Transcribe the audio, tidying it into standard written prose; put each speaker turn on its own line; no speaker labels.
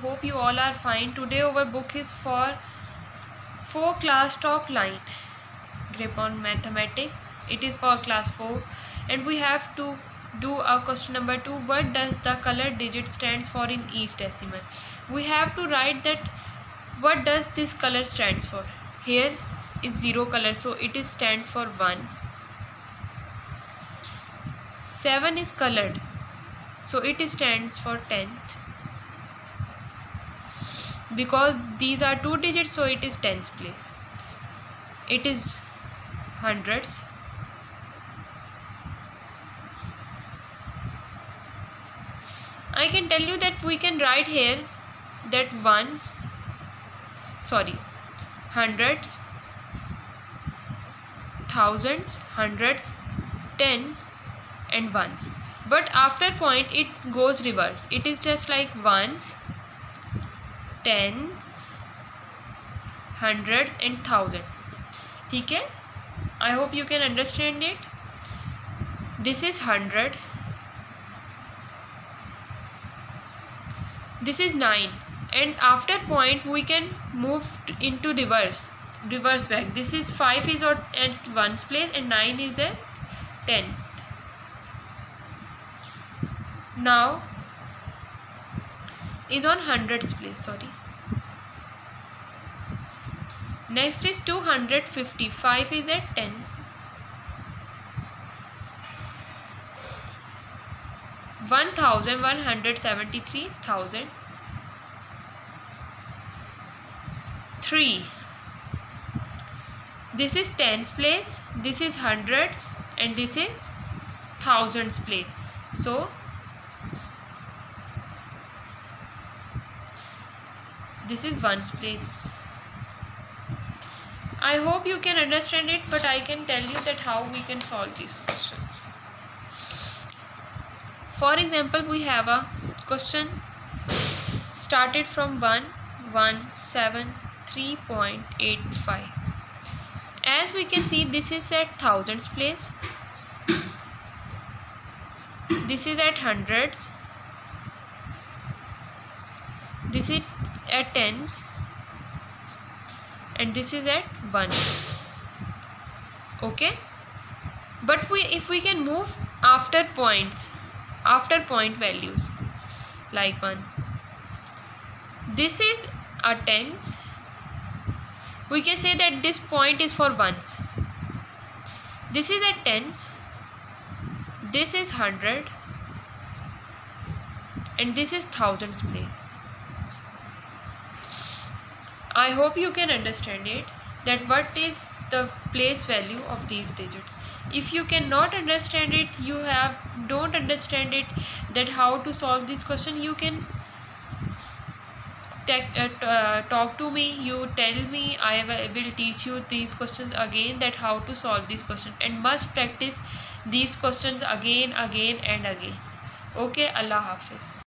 hope you all are fine. Today our book is for 4 class top line, grip on mathematics. It is for class 4 and we have to do our question number 2. What does the color digit stands for in each decimal? We have to write that what does this color stands for. Here is 0 color, so it is stands for ones. 7 is colored, so it stands for tenth. Because these are 2 digits, so it is tens place. It is hundreds. I can tell you that we can write here that hundreds, thousands, hundreds, tens and ones. But after point it goes reverse. It is just like ones, tens, hundreds and thousand. ठीक है? I hope you can understand it. This is 100. This is 9, and after point we can move into reverse back. This is 5 is at ones place and 9 is at 10th. Now is on hundreds place. Next is 250. 5 is at tens. 1,173,000. 3. This is tens place, this is hundreds and this is thousands place. So this is ones place. I hope you can understand it, but I can tell you that how we can solve these questions. For example, we have a question started from 1,173.85. As we can see, this is at thousands place, this is at hundreds, this is at tens and this is at ones. Okay, but if we can move after points, after point values, like 1, this is a tens, we can say that this point is for ones. This is at tens, this is 100 and this is thousands place. I hope you can understand it, that what is the place value of these digits. If you cannot understand it, don't understand it, that how to solve this question, you can talk to me. You tell me, I will teach you these questions again, that how to solve this question, and must practice these questions again and again. Okay, Allah Hafiz.